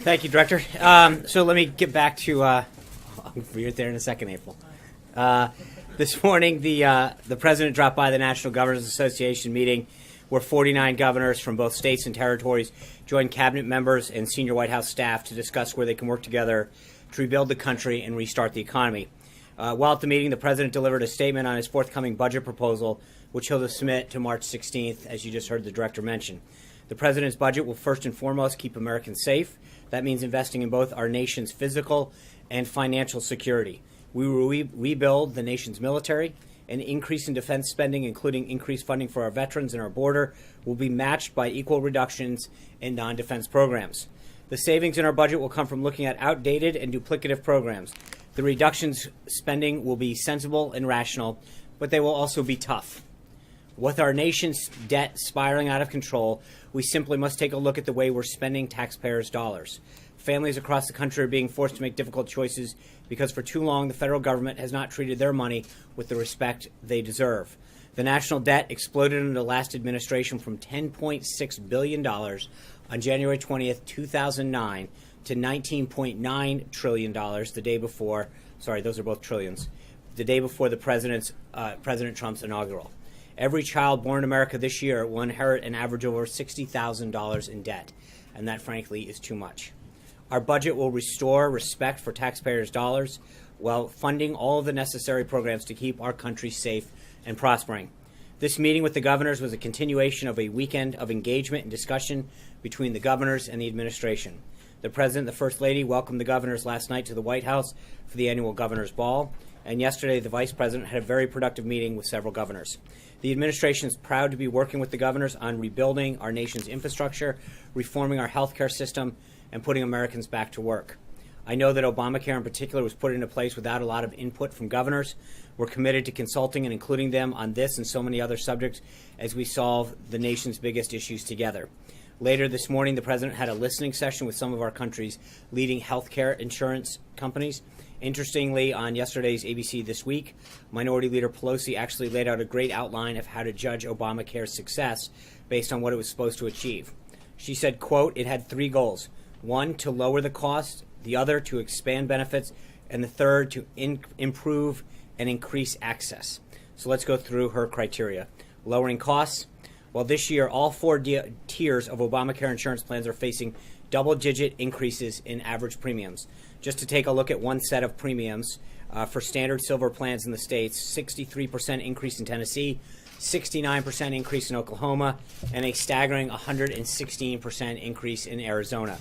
Thank you, Director. So let me get back to, I'll be right there in a second, April. This morning, the President dropped by the National Governors Association meeting where 49 governors from both states and territories joined cabinet members and senior White House staff to discuss where they can work together to rebuild the country and restart the economy. While at the meeting, the President delivered a statement on his forthcoming budget proposal, which he'll submit to March 16th, as you just heard the Director mention. The President's budget will first and foremost keep Americans safe. That means investing in both our nation's physical and financial security. We will rebuild the nation's military. An increase in defense spending, including increased funding for our veterans and our border, will be matched by equal reductions in non-defense programs. The savings in our budget will come from looking at outdated and duplicative programs. The reductions spending will be sensible and rational, but they will also be tough. With our nation's debt spiraling out of control, we simply must take a look at the way we're spending taxpayers' dollars. Families across the country are being forced to make difficult choices because for too long the federal government has not treated their money with the respect they deserve. The national debt exploded under the last administration from $10.6 billion on January 20th, 2009 to $19.9 trillion the day before, sorry, those are both trillions, the day before the President Trump's inaugural. Every child born in America this year will inherit an average of over $60,000 in debt, and that, frankly, is too much. Our budget will restore respect for taxpayers' dollars while funding all of the necessary programs to keep our country safe and prospering. This meeting with the governors was a continuation of a weekend of engagement and discussion between the governors and the administration. The President and the First Lady welcomed the governors last night to the White House for the annual Governor's Ball, and yesterday the Vice President had a very productive meeting with several governors. The administration is proud to be working with the governors on rebuilding our nation's infrastructure, reforming our health care system, and putting Americans back to work. I know that Obamacare in particular was put into place without a lot of input from governors. We're committed to consulting and including them on this and so many other subjects as we solve the nation's biggest issues together. Later this morning, the President had a listening session with some of our country's leading healthcare insurance companies. Interestingly, on yesterday's ABC This Week, Minority Leader Pelosi actually laid out a great outline of how to judge Obamacare's success based on what it was supposed to achieve. She said, quote, it had three goals. One, to lower the cost, the other, to expand benefits, and the third, to improve and increase access. So let's go through her criteria. Lowering costs. Well, this year, all four tiers of Obamacare insurance plans are facing double-digit increases in average premiums. Just to take a look at one set of premiums, for standard silver plans in the states, 63% increase in Tennessee, 69% increase in Oklahoma, and a staggering 116% increase in Arizona.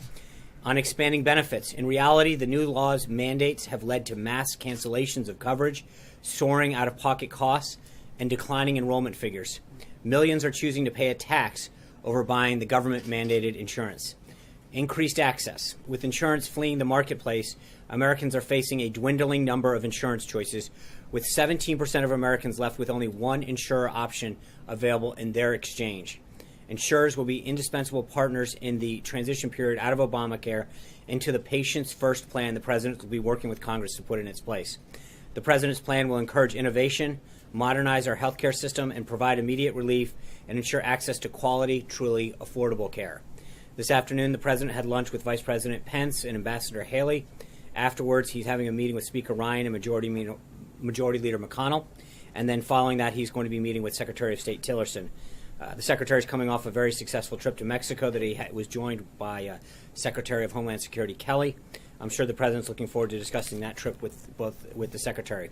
On expanding benefits, in reality, the new law's mandates have led to mass cancellations of coverage, soaring out-of-pocket costs, and declining enrollment figures. Millions are choosing to pay a tax over buying the government-mandated insurance. Increased access. With insurance fleeing the marketplace, Americans are facing a dwindling number of insurance choices, with 17% of Americans left with only one insurer option available in their exchange. Insurers will be indispensable partners in the transition period out of Obamacare into the Patients First plan the President will be working with Congress to put in its place. The President's plan will encourage innovation, modernize our healthcare system, and provide immediate relief and ensure access to quality, truly affordable care. This afternoon, the President had lunch with Vice President Pence and Ambassador Haley. Afterwards, he's having a meeting with Speaker Ryan and Majority Leader McConnell. And then following that, he's going to be meeting with Secretary of State Tillerson. The Secretary is coming off a very successful trip to Mexico that he was joined by Secretary of Homeland Security Kelly. I'm sure the President's looking forward to discussing that trip with the Secretary.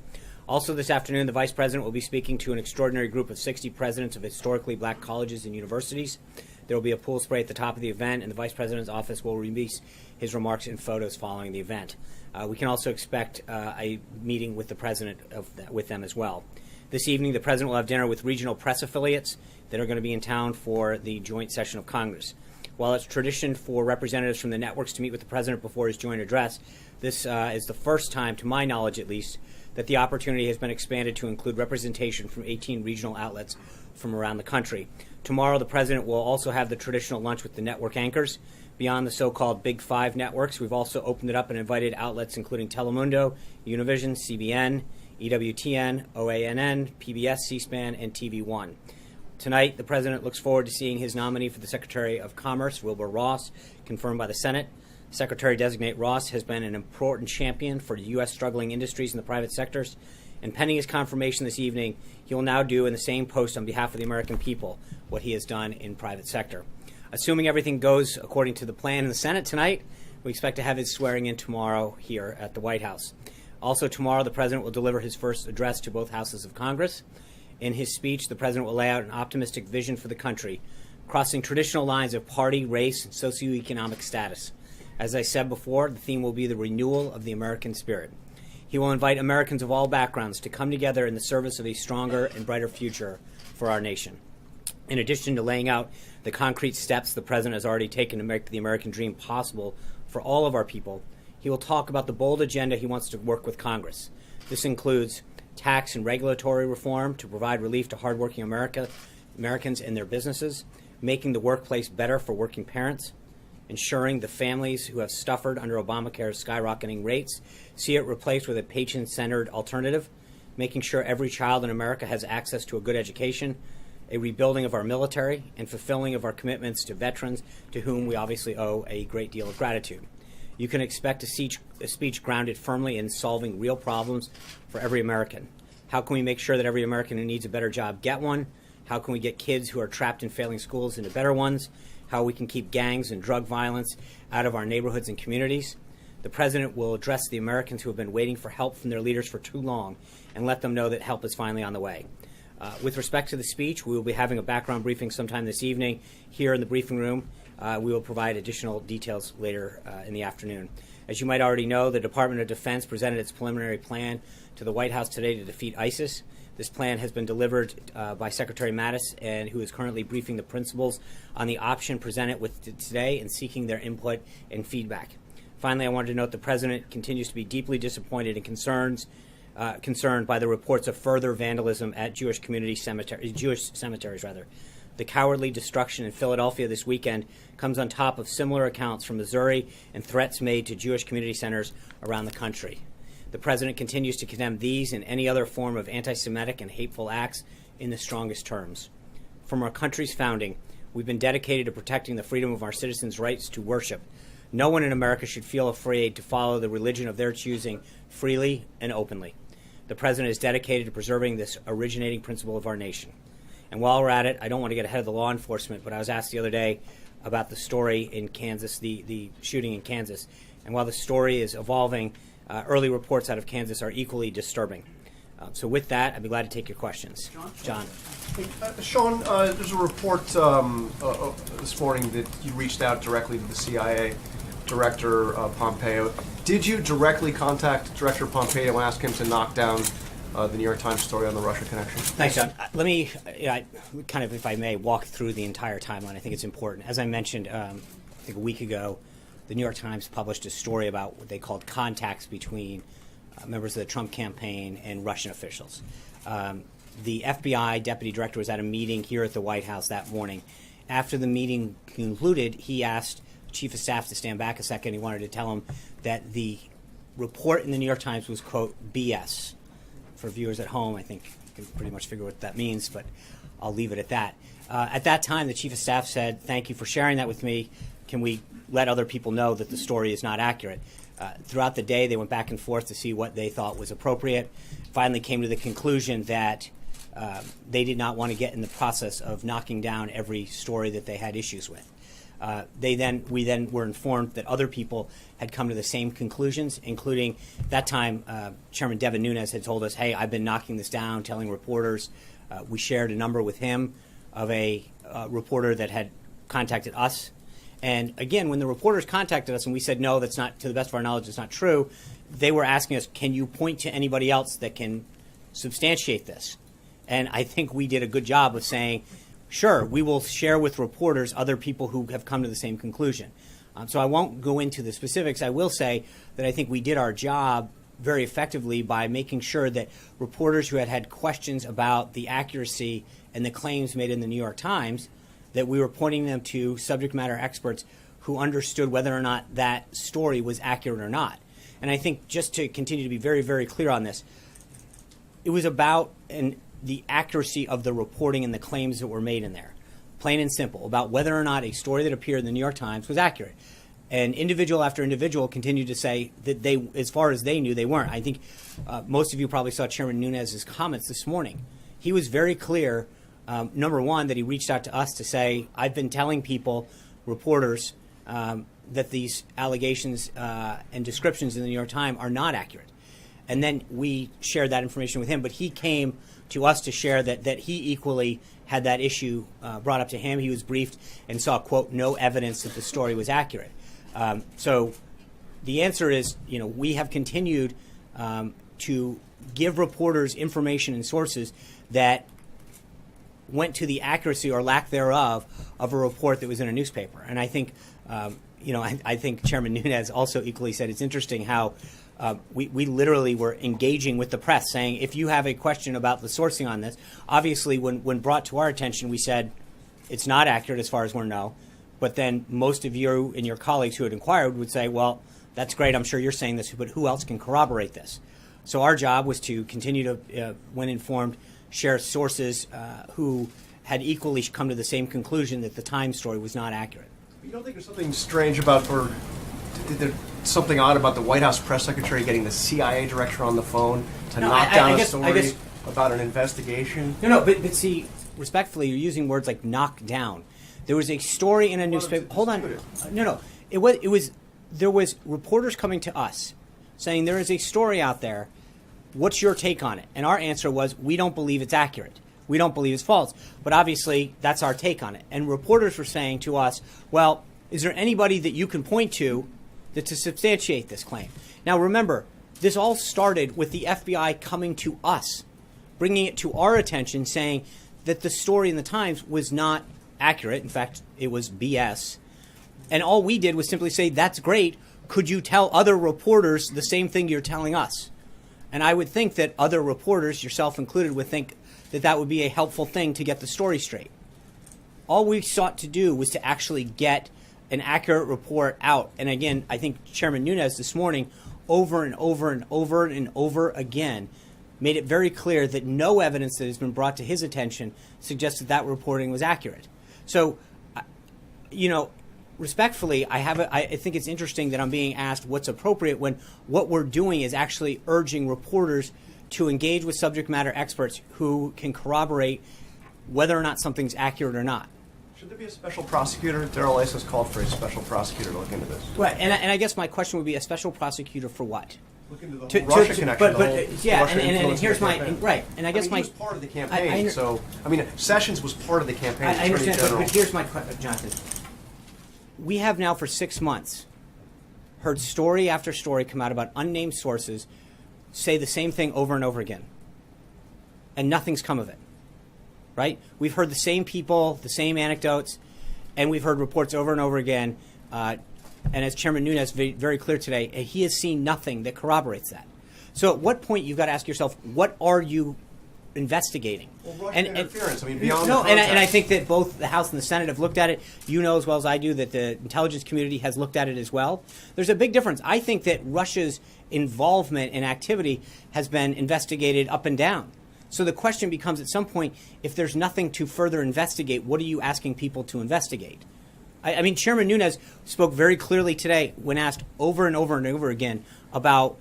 Also this afternoon, the Vice President will be speaking to an extraordinary group of 60 presidents of historically black colleges and universities. There will be a pool spray at the top of the event, and the Vice President's office will release his remarks and photos following the event. We can also expect a meeting with the President with them as well. This evening, the President will have dinner with regional press affiliates that are going to be in town for the joint session of Congress. While it's tradition for representatives from the networks to meet with the President before his joint address, this is the first time, to my knowledge at least, that the opportunity has been expanded to include representation from 18 regional outlets from around the country. Tomorrow, the President will also have the traditional lunch with the network anchors. Beyond the so-called Big Five networks, we've also opened it up and invited outlets including Telemundo, Univision, CBN, EWTN, OANN, PBS, C-SPAN, and TV One. Tonight, the President looks forward to seeing his nominee for the Secretary of Commerce, Wilbur Ross, confirmed by the Senate. Secretary-designate Ross has been an important champion for U.S. struggling industries in the private sectors, and pending his confirmation this evening, he will now do in the same post on behalf of the American people what he has done in private sector. Assuming everything goes according to the plan in the Senate tonight, we expect to have his swearing in tomorrow here at the White House. Also tomorrow, the President will deliver his first address to both houses of Congress. In his speech, the President will lay out an optimistic vision for the country, crossing traditional lines of party, race, and socioeconomic status. As I said before, the theme will be the renewal of the American spirit. He will invite Americans of all backgrounds to come together in the service of a stronger and brighter future for our nation. In addition to laying out the concrete steps the President has already taken to make the American dream possible for all of our people, he will talk about the bold agenda he wants to work with Congress. This includes tax and regulatory reform to provide relief to hardworking Americans and their businesses, making the workplace better for working parents, ensuring the families who have suffered under Obamacare's skyrocketing rates see it replaced with a patient-centered alternative, making sure every child in America has access to a good education, a rebuilding of our military, and fulfilling of our commitments to veterans to whom we obviously owe a great deal of gratitude. You can expect a speech grounded firmly in solving real problems for every American. How can we make sure that every American who needs a better job get one? How can we get kids who are trapped in failing schools into better ones? How we can keep gangs and drug violence out of our neighborhoods and communities. The President will address the Americans who have been waiting for help from their leaders for too long and let them know that help is finally on the way. With respect to the speech, we will be having a background briefing sometime this evening here in the briefing room. We will provide additional details later in the afternoon. As you might already know, the Department of Defense presented its preliminary plan to the White House today to defeat ISIS. This plan has been delivered by Secretary Mattis, and who is currently briefing the principals on the option presented with today and seeking their input and feedback. Finally, I wanted to note the President continues to be deeply disappointed and concerned by the reports of further vandalism at Jewish cemeteries. The cowardly destruction in Philadelphia this weekend comes on top of similar accounts from Missouri and threats made to Jewish community centers around the country. The President continues to condemn these and any other form of anti-Semitic and hateful acts in the strongest terms. From our country's founding, we've been dedicated to protecting the freedom of our citizens' rights to worship. No one in America should feel afraid to follow the religion of their choosing freely and openly. The President is dedicated to preserving this originating principle of our nation. And while we're at it, I don't want to get ahead of the law enforcement, but I was asked the other day about the story in Kansas, the shooting in Kansas. And while the story is evolving, early reports out of Kansas are equally disturbing. So with that, I'd be glad to take your questions. John. Hey, Sean, there's a report this morning that you reached out directly to the CIA Director Pompeo. Did you directly contact Director Pompeo and ask him to knock down the New York Times story on the Russia connection? Thanks, John. Let me, kind of, if I may, walk through the entire timeline. I think it's important. As I mentioned, I think a week ago, the New York Times published a story about what they called contacts between members of the Trump campaign and Russian officials. The FBI deputy director was at a meeting here at the White House that morning. After the meeting concluded, he asked the chief of staff to stand back a second. He wanted to tell him that the report in the New York Times was, quote, BS. For viewers at home, I think you can pretty much figure what that means, but I'll leave it at that. At that time, the chief of staff said, thank you for sharing that with me. Can we let other people know that the story is not accurate? Throughout the day, they went back and forth to see what they thought was appropriate. Finally came to the conclusion that they did not want to get in the process of knocking down every story that they had issues with. We then were informed that other people had come to the same conclusions, including that time Chairman Devin Nunes had told us, hey, I've been knocking this down, telling reporters. We shared a number with him of a reporter that had contacted us. And again, when the reporters contacted us and we said, no, that's not, to the best of our knowledge, it's not true, they were asking us, can you point to anybody else that can substantiate this? And I think we did a good job of saying, sure, we will share with reporters other people who have come to the same conclusion. So I won't go into the specifics. I will say that I think we did our job very effectively by making sure that reporters who had questions about the accuracy and the claims made in the New York Times, that we were pointing them to subject matter experts who understood whether or not that story was accurate or not. And I think just to continue to be very, very clear on this, it was about the accuracy of the reporting and the claims that were made in there, plain and simple, about whether or not a story that appeared in the New York Times was accurate. And individual after individual continued to say that they, as far as they knew, they weren't. I think most of you probably saw Chairman Nunes's comments this morning. He was very clear, number one, that he reached out to us to say, I've been telling people, reporters, that these allegations and descriptions in the New York Times are not accurate. And then we shared that information with him. But he came to us to share that he equally had that issue brought up to him. He was briefed and saw, quote, no evidence that the story was accurate. So the answer is, we have continued to give reporters information and sources that went to the accuracy or lack thereof of a report that was in a newspaper. And I think, I think Chairman Nunes also equally said it's interesting how we literally were engaging with the press, saying, if you have a question about the sourcing on this, obviously when brought to our attention, we said it's not accurate as far as we know. But then most of you and your colleagues who had inquired would say, well, that's great, I'm sure you're saying this, but who else can corroborate this? So our job was to continue to, when informed, share sources who had equally come to the same conclusion that the Times story was not accurate. You don't think there's something strange about, or there's something odd about the White House press secretary getting the CIA director on the phone to knock down a story about an investigation? No, but see, respectfully, you're using words like knock down. There was a story in a newspaper. Hold on. No. It was. There was reporters coming to us saying there is a story out there. What's your take on it? And our answer was, we don't believe it's accurate. We don't believe it's false. But obviously, that's our take on it. And reporters were saying to us, well, is there anybody that you can point to substantiate this claim? Now, remember, this all started with the FBI coming to us, bringing it to our attention, saying that the story in the Times was not accurate. In fact, it was BS. And all we did was simply say, that's great. Could you tell other reporters the same thing you're telling us? And I would think that other reporters, yourself included, would think that that would be a helpful thing to get the story straight. All we sought to do was to actually get an accurate report out. And again, I think Chairman Nunes this morning, over and over and over and over again, made it very clear that no evidence that has been brought to his attention suggests that reporting was accurate. So, respectfully, I think it's interesting that I'm being asked what's appropriate when what we're doing is actually urging reporters to engage with subject matter experts who can corroborate whether or not something's accurate or not. Should there be a special prosecutor? Darrell Issa has called for a special prosecutor to look into this. Right, and I guess my question would be a special prosecutor for what? Look into the whole Russia connection. And here's my right, and I guess he was part of the campaign. Sessions was part of the campaign. I understand, but here's my question, Jonathan. We have now for 6 months heard story after story come out about unnamed sources say the same thing over and over again, and nothing's come of it. Right? We've heard the same people, the same anecdotes, and we've heard reports over and over again. And as Chairman Nunes made very clear today, he has seen nothing that corroborates that. So at what point you've got to ask yourself, what are you investigating? Well, Russian interference. Beyond and I think that both the House and the Senate have looked at it. You know as well as I do that the intelligence community has looked at it as well. There's a big difference. I think that Russia's involvement and activity has been investigated up and down. So the question becomes at some point, if there's nothing to further investigate, what are you asking people to investigate? Chairman Nunes spoke very clearly today when asked over and over and over again about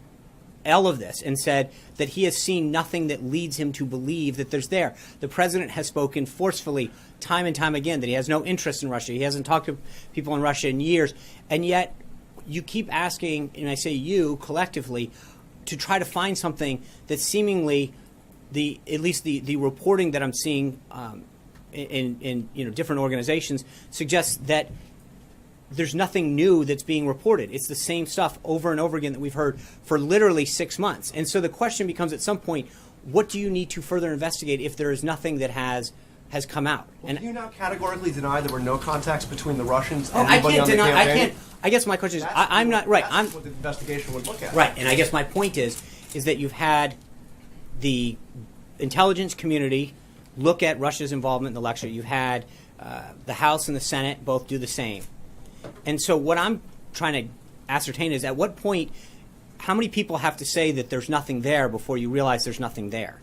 all of this and said that he has seen nothing that leads him to believe that there's there. The president has spoken forcefully time and time again that he has no interest in Russia. He hasn't talked to people in Russia in years. And yet you keep asking, and I say you collectively, to try to find something that seemingly at least the reporting that I'm seeing in different organizations suggests that there's nothing new that's being reported. It's the same stuff over and over again that we've heard for literally 6 months. And so the question becomes at some point, what do you need to further investigate if there is nothing that has come out? Well, and do you now categorically deny there were no contacts between the Russians and I anybody can't on the deny. campaign? I can't. I guess my question is, I'm not right. That's what the investigation would look at. Right, and I guess my point is that you've had the intelligence community look at Russia's involvement in the election. You've had the House and the Senate both do the same. And so what I'm trying to ascertain is at what point, how many people have to say that there's nothing there before you realize there's nothing there?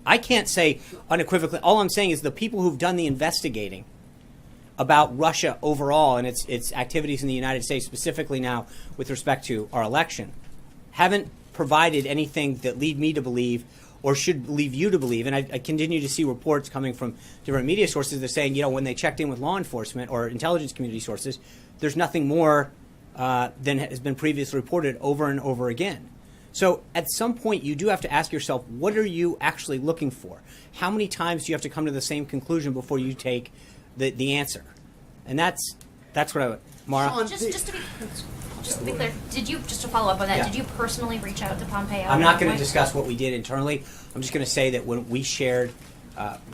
I can't say unequivocally. All I'm saying is the people who've done the investigating about Russia overall and its activities in the United States, specifically now with respect to our election, haven't provided anything that lead me to believe or should leave you to believe. And I continue to see reports coming from different media sources that are saying, when they checked in with law enforcement or intelligence community sources, there's nothing more than has been previously reported over and over again. So at some point, you do have to ask yourself, what are you actually looking for? How many times do you have to come to the same conclusion before you take the answer? And that's what I would. Mara? Sean, Just to be clear, just to follow up on that, Yeah. did you personally reach out to Pompeo? I'm not going to discuss what we did internally. I'm just going to say that when we shared,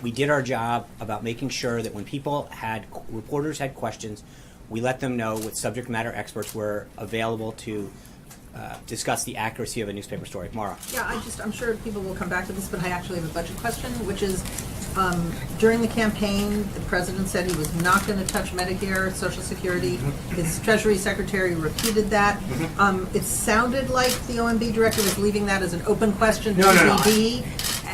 we did our job about making sure that when reporters had questions, we let them know what subject matter experts were available to discuss the accuracy of a newspaper story. Mara. Yeah, I'm sure people will come back to this, but I actually have a budget question, which is, during the campaign, the president said he was not going to touch Medicare, Social Security. His Treasury Secretary repeated that. It sounded like the OMB director was leaving that as an open question to TBD.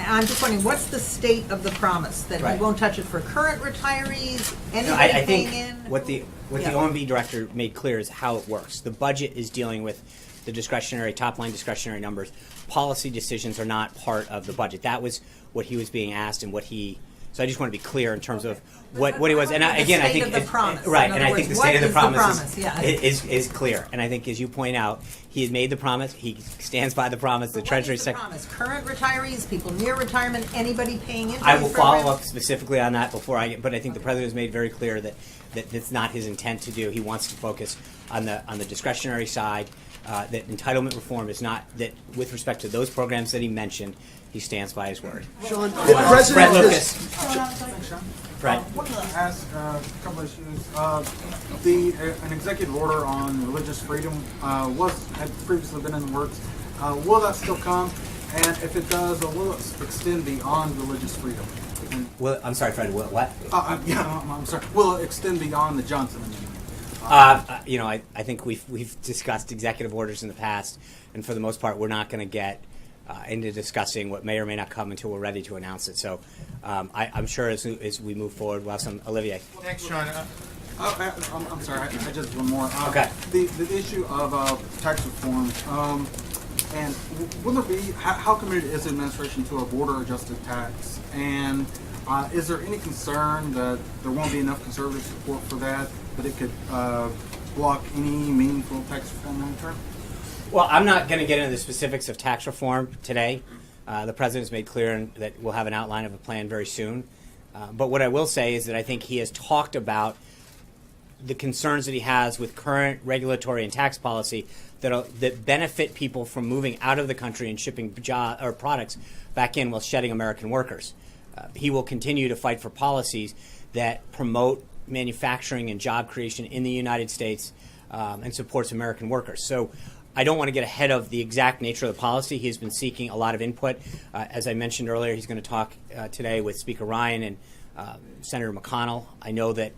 I'm just wondering, what's the state of the promise? That Right. he won't touch it for current retirees, anybody I paying think in? what the Yeah. OMB director made clear is how it works. The budget is dealing with the top line discretionary numbers. Policy decisions are not part of the budget. That was what he was being asked and what he. So I just want to be clear in terms of what he was. And The again, I state think of the promise. right, In and other I think words, the state what of the is the promise, promise? Yeah. is clear. And I think, as you point out, he had made the promise. He stands by the promise. The What Treasury is the Secretary. promise? Current retirees, people near retirement, anybody paying into I these will follow programs? up specifically on that before I get. But I think the president has made very clear that it's not his intent to do. He wants to focus on the discretionary side. That entitlement reform is not that with respect to those programs that he mentioned. He stands by his word. Sean, the Fred president Lucas. Thanks, Sean. Fred. Wanted to ask a couple of issues. An executive order on religious freedom had previously been in the works. Will that still come? And if it does, will it extend beyond religious freedom? And, Well, I'm sorry, Fred. What? I'm sorry. Will it extend beyond the Johnson Amendment? I think we've discussed executive orders in the past, and for the most part, we're not going to get into discussing what may or may not come until we're ready to announce it. So I'm sure as we move forward, we'll have some. Olivier. Thanks, Sean. I'm sorry. I just have one more. Okay. The issue of tax reform. And will there be, how committed is the administration to a border-adjusted tax? And is there any concern that there won't be enough conservative support for that it could block any meaningful tax reform long term? Well, I'm not going to get into the specifics of tax reform today. The president's made clear that we'll have an outline of a plan very soon. But what I will say is that I think he has talked about the concerns that he has with current regulatory and tax policy that benefit people from moving out of the country and shipping products back in while shedding American workers. He will continue to fight for policies that promote manufacturing and job creation in the United States and supports American workers. So I don't want to get ahead of the exact nature of the policy. He has been seeking a lot of input. As I mentioned earlier, he's going to talk today with Speaker Ryan and Senator McConnell. I know that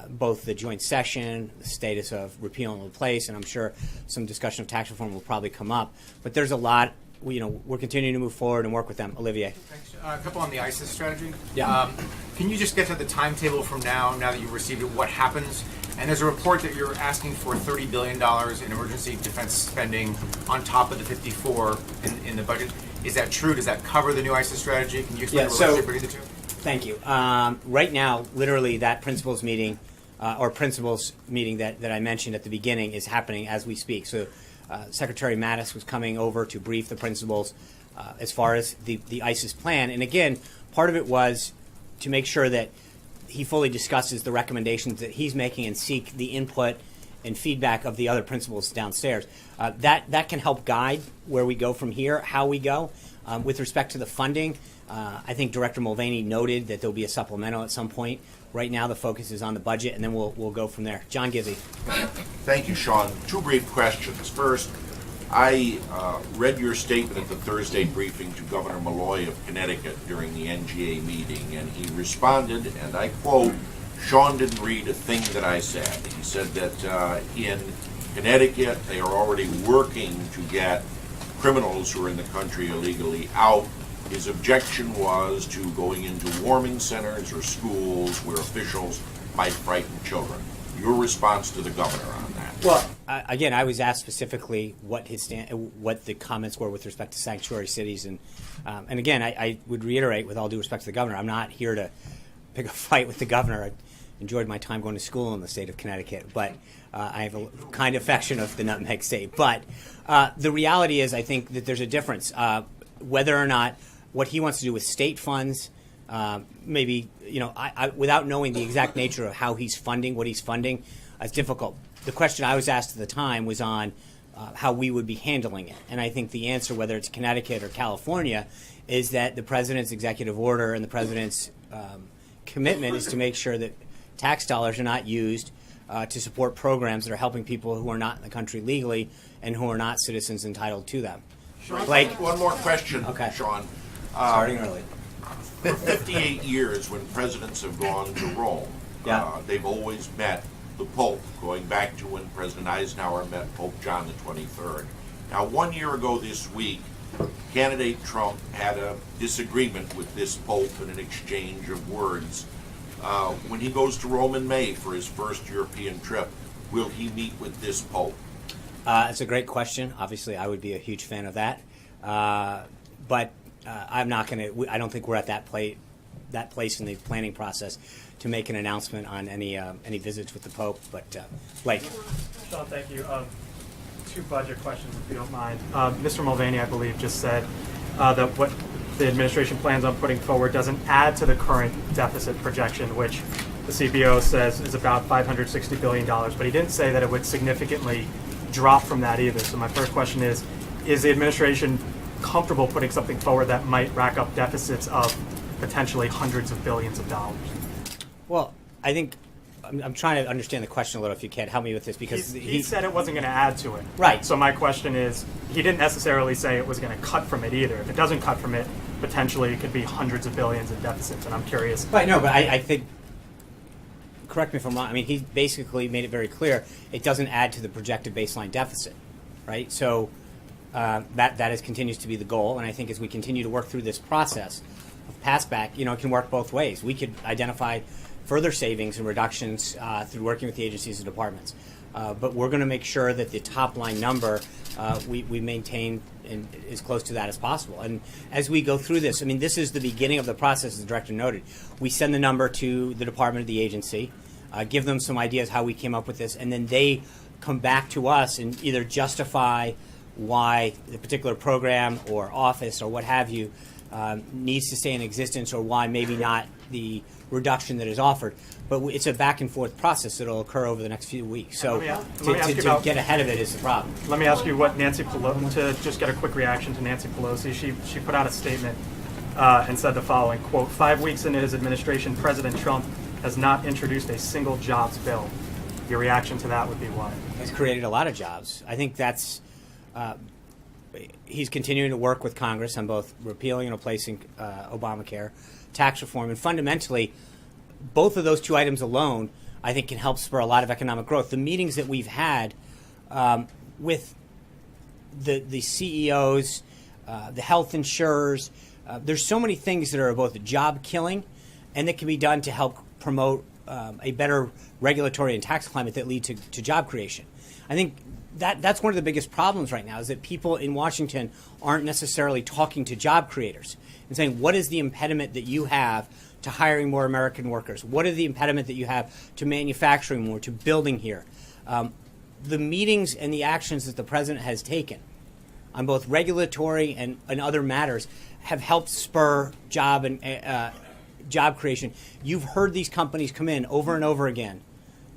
both the joint session, the status of repeal and replace, and I'm sure some discussion of tax reform will probably come up. But there's a lot. We're continuing to move forward and work with them. Olivier. Thanks. A couple on the ISIS strategy. Yeah. Can you just get to the timetable from now that you've received it, what happens? And there's a report that you're asking for $30 billion in emergency defense spending on top of the 54 in the budget. Is that true? Does that cover the new ISIS strategy? Can you explain the relationship between the two? Thank you. Right now, literally, that principals meeting that I mentioned at the beginning is happening as we speak. So Secretary Mattis was coming over to brief the principals as far as the ISIS plan. And again, part of it was to make sure that he fully discusses the recommendations that he's making and seek the input and feedback of the other principals downstairs. That can help guide where we go from here, how we go. With respect to the funding, I think Director Mulvaney noted that there'll be a supplemental at some point. Right now, the focus is on the budget, and then we'll go from there. John Gizzi. Thank you, Sean. Two brief questions. First, I read your statement at the Thursday briefing to Governor Malloy of Connecticut during the NGA meeting, and he responded, and I quote, Sean didn't read a thing that I said. He said that in Connecticut, they are already working to get criminals who are in the country illegally out. His objection was to going into warming centers or schools where officials might frighten children. Your response to the governor on that? Well, again, I was asked specifically what what the comments were with respect to sanctuary cities, and again, I would reiterate, with all due respect to the governor, I'm not here to pick a fight with the governor. I enjoyed my time going to school in the state of Connecticut, but I have a kind affection of the Nutmeg State. But the reality is, I think that there's a difference. Whether or not what he wants to do with state funds, maybe, I without knowing the exact nature of how he's funding what he's funding, it's difficult. The question I was asked at the time was on how we would be handling it. And I think the answer, whether it's Connecticut or California, is that the president's executive order and the president's commitment is to make sure that tax dollars are not used to support programs that are helping people who are not in the country legally and who are not citizens entitled to them. Blake? One more question, Okay. Sean. Starting early. For 58 years, when presidents have gone to Rome, Yeah. they've always met the Pope, going back to when President Eisenhower met Pope John the 23rd. Now, 1 year ago this week, candidate Trump had a disagreement with this Pope in an exchange of words. When he goes to Rome in May for his first European trip, will he meet with this Pope? It's a great question. Obviously, I would be a huge fan of that. But I'm not going to. I don't think we're at that place in the planning process to make an announcement on any visits with the Pope. But Blake, Sean, thank you. Two budget questions, if you don't mind. Mr. Mulvaney, I believe, just said that what the administration plans on putting forward doesn't add to the current deficit projection, which the CBO says is about $560 billion. But he didn't say that it would significantly drop from that either. So my first question is the administration comfortable putting something forward that might rack up deficits of potentially hundreds of billions of dollars? well, I think I'm trying to understand the question a little. If you can help me with this, because He said it wasn't going to add to it. Right. So my question is, he didn't necessarily say it was going to cut from it either. If it doesn't cut from it, potentially it could be hundreds of billions in deficits. And I'm curious. Right, no, but I think, correct me if I'm wrong, I mean, he basically made it very clear it doesn't add to the projected baseline deficit, right? So that continues to be the goal, and I think as we continue to work through this process of passback, it can work both ways. We could identify further savings and reductions through working with the agencies and departments. But we're going to make sure that the top line number we maintain and as close to that as possible. And as we go through this, I mean, this is the beginning of the process, as the director noted. We send the number to the department of the agency, give them some ideas how we came up with this, and then they come back to us and either justify why the particular program or office or what have you needs to stay in existence, or why maybe not the reduction that is offered. But it's a back and forth process that will occur over the next few weeks. So Let me ask you to about- get ahead of it is the problem. Let me ask you what Nancy Pelosi, to just get a quick reaction to Nancy Pelosi. She put out a statement and said the following, quote, 5 weeks into his administration, President Trump has not introduced a single jobs bill. Your reaction to that would be what? It's created a lot of jobs. I think that's he's continuing to work with Congress on both repealing and replacing Obamacare, tax reform, and fundamentally, both of those two items alone, I think, can help spur a lot of economic growth. The meetings that we've had with the CEOs, the health insurers, there's so many things that are both job killing and that can be done to help promote a better regulatory and tax climate that lead to job creation. I think that's one of the biggest problems right now, is that people in Washington aren't necessarily talking to job creators and saying, what is the impediment that you have to hiring more American workers? What is the impediment that you have to manufacturing more, to building here? The meetings and the actions that the president has taken on both regulatory and other matters have helped spur job creation. You've heard these companies come in over and over again,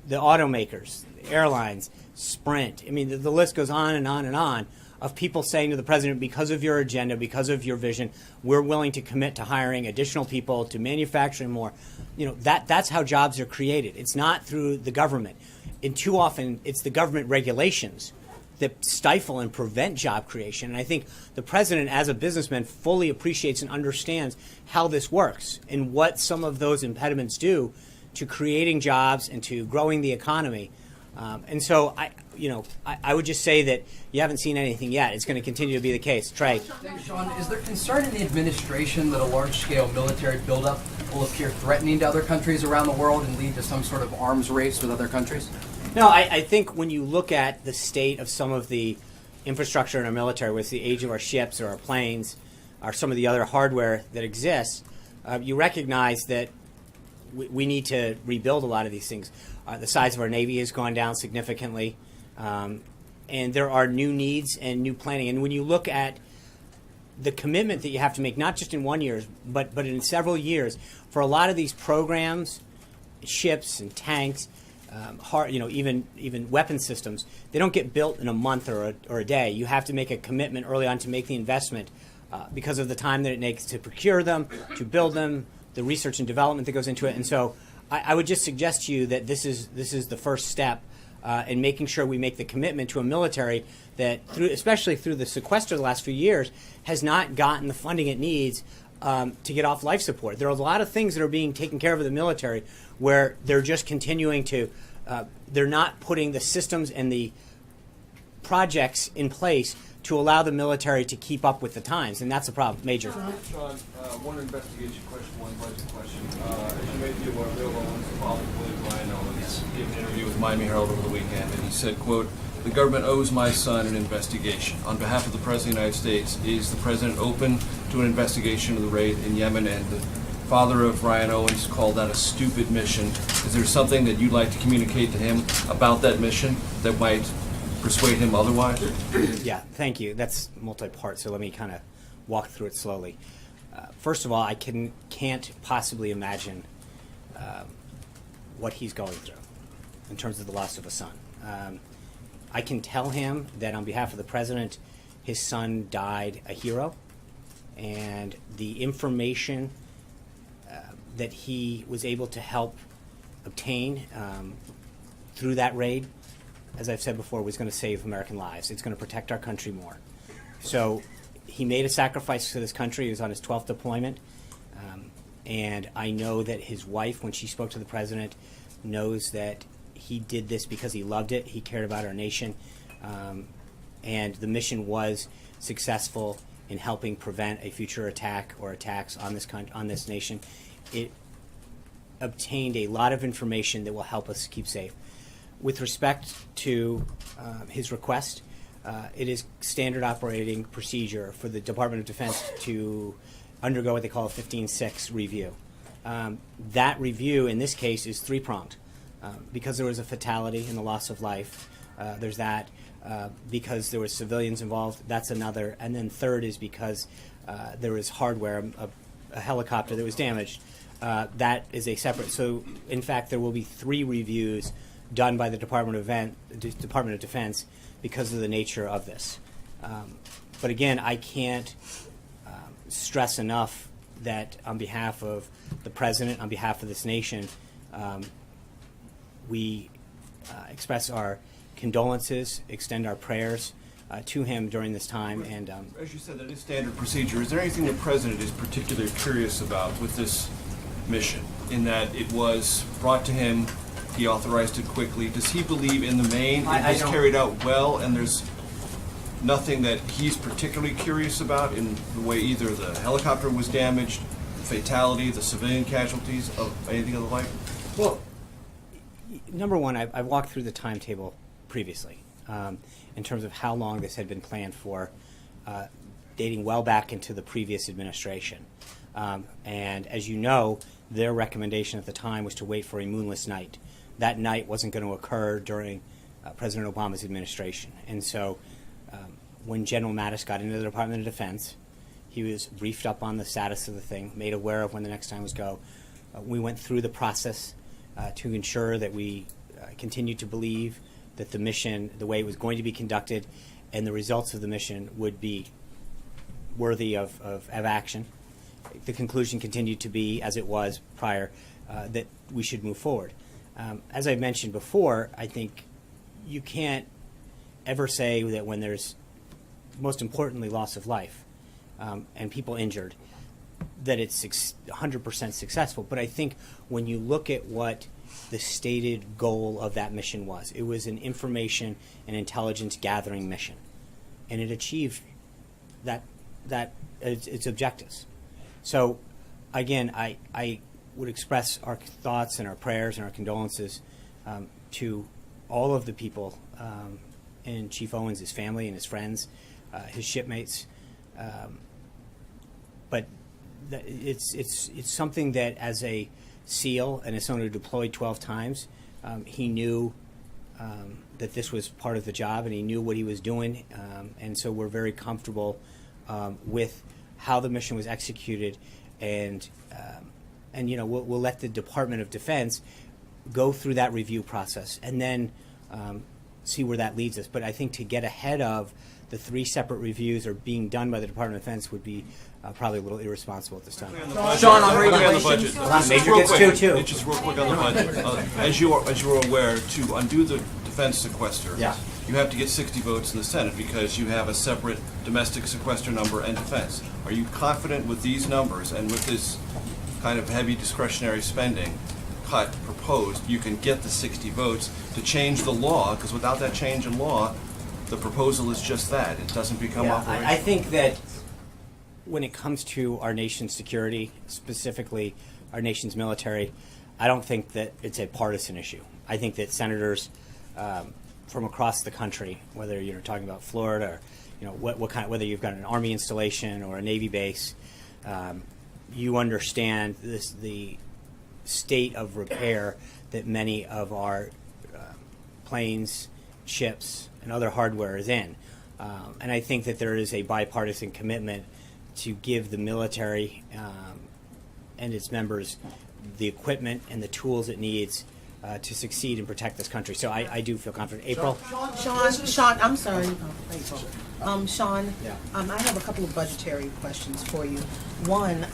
the automakers, the airlines, Sprint. I mean, the list goes on and on and on of people saying to the president, because of your agenda, because of your vision, we're willing to commit to hiring additional people, to manufacturing more. That's how jobs are created. It's not through the government. And too often, it's the government regulations that stifle and prevent job creation. And I think the president, as a businessman, fully appreciates and understands how this works and what some of those impediments do to creating jobs and to growing the economy. And so, I would just say that you haven't seen anything yet. It's going to continue to be the case. Trey. Sean, is there concern in the administration that a large-scale military buildup will appear threatening to other countries around the world and lead to some sort of arms race with other countries? No, I think when you look at the state of some of the infrastructure in our military, with the age of our ships or our planes, or some of the other hardware that exists, you recognize that we need to rebuild a lot of these things. The size of our Navy has gone down significantly, and there are new needs and new planning. And when you look at the commitment that you have to make, not just in 1 year, but in several years, for a lot of these programs, ships and tanks, even weapon systems, they don't get built in a month or a day. You have to make a commitment early on to make the investment because of the time that it takes to procure them, to build them, the research and development that goes into it. And so I would just suggest to you that this is the first step in making sure we make the commitment to a military that, especially through the sequester the last few years, has not gotten the funding it needs to get off life support. There are a lot of things that are being taken care of in the military where they're just continuing to, they're not putting the systems and the projects in place to allow the military to keep up with the times, and that's a problem, major. Sean, one investigation question, one budget question. As you may be aware, Bill Owens, the father of William Ryan Owens, gave an interview with Miami Herald over the weekend, and he said, quote, "The government owes my son an investigation. On behalf of the President of the United States, is the President open to an investigation of the raid in Yemen?" And the father of Ryan Owens called that a stupid mission. Is there something that you'd like to communicate to him about that mission that might persuade him otherwise? Yeah, thank you. That's multi-part, so let me kind of walk through it slowly. First of all, I can't possibly imagine what he's going through in terms of the loss of a son. I can tell him that on behalf of the president, his son died a hero, and the information that he was able to help obtain through that raid, as I've said before, was going to save American lives. It's going to protect our country more. So he made a sacrifice to this country. He was on his 12th deployment. And I know that his wife, when she spoke to the president, knows that he did this because he loved it. He cared about our nation. And the mission was successful in helping prevent a future attack or attacks on this nation. It obtained a lot of information that will help us keep safe. With respect to his request, it is standard operating procedure for the Department of Defense to undergo what they call a 15-6 review. That review, in this case, is three-pronged. Because there was a fatality and the loss of life, there's that. Because there was civilians involved, that's another. And then third is because there was hardware, a helicopter that was damaged. That is a separate. So, in fact, there will be 3 reviews done by the Department of Defense because of the nature of this. But again, I can't stress enough that on behalf of the President, on behalf of this nation, we express our condolences, extend our prayers to him during this time. And As you said, that is standard procedure. Is there anything the President is particularly curious about with this mission, in that it was brought to him, he authorized it quickly? Does he believe in the main it was carried out well, and there's nothing that he's particularly curious about in the way either the helicopter was damaged, the fatality, the civilian casualties, of anything of the like? well, number one, I've walked through the timetable previously in terms of how long this had been planned for, dating well back into the previous administration. And as you know, their recommendation at the time was to wait for a moonless night. That night wasn't going to occur during President Obama's administration. And so when General Mattis got into the Department of Defense, he was briefed up on the status of the thing, made aware of when the next time was go. We went through the process to ensure that we continued to believe that the mission, the way it was going to be conducted, and the results of the mission would be worthy of action. The conclusion continued to be, as it was prior, that we should move forward. As I mentioned before, I think you can't ever say that when there's, most importantly, loss of life and people injured, that it's 100% successful. But I think when you look at what the stated goal of that mission was. It was an information and intelligence gathering mission, and it achieved that its objectives. So, again, I would express our thoughts and our prayers and our condolences to all of the people in Chief Owens, his family and his friends, his shipmates. But it's something that, as a SEAL and as someone who deployed 12 times, he knew that this was part of the job, and he knew what he was doing, and so we're very comfortable with how the mission was executed, and we'll let the Department of Defense go through that review process and then see where that leads us. But I think to get ahead of the 3 separate reviews are being done by the Department of Defense would be probably a little irresponsible at this time. Sean, on Quickly on the regulations. budget. Major gets two. It's just real quick on the budget. As you are aware, to undo the defense sequester, Yeah. you have to get 60 votes in the Senate because you have a separate domestic sequester number and defense. Are you confident with these numbers and with this kind of heavy discretionary spending cut proposed, you can get the 60 votes to change the law? Because without that change in law, the proposal is just that. It doesn't become Yeah, operational. I think that when it comes to our nation's security, specifically our nation's military, I don't think that it's a partisan issue. I think that senators from across the country, whether you're talking about Florida or what kind, whether you've got an Army installation or a Navy base, you understand the state of repair that many of our planes, ships, and other hardware is in. And I think that there is a bipartisan commitment to give the military and its members the equipment and the tools it needs to succeed and protect this country. So I do feel confident. April? Sean, I'm sorry. Sean, Yeah. I have a couple of budgetary questions for you. One,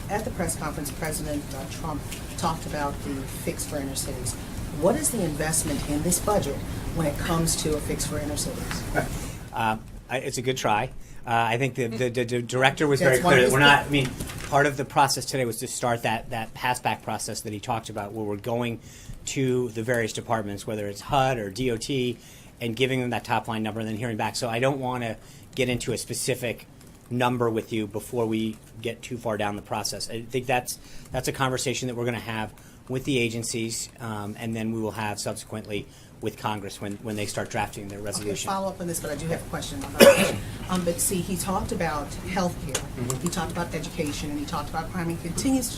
at the press conference, President Trump talked about the fix for inner cities. What is the investment in this budget when it comes to a fix for inner cities? It's a good try. I think the director was very That's one clear of that we're his- not, I mean, part of the process today was to start that pass-back process that he talked about, where we're going to the various departments, whether it's HUD or DOT, and giving them that top-line number and then hearing back. So I don't want to get into a specific number with you before we get too far down the process. I think that's a conversation that we're going to have with the agencies, and then we will have subsequently with Congress when they start drafting their Okay, resolution. follow up on this, but I do have a question. But see, he talked about healthcare, he talked about education, and he talked about crime, and continues to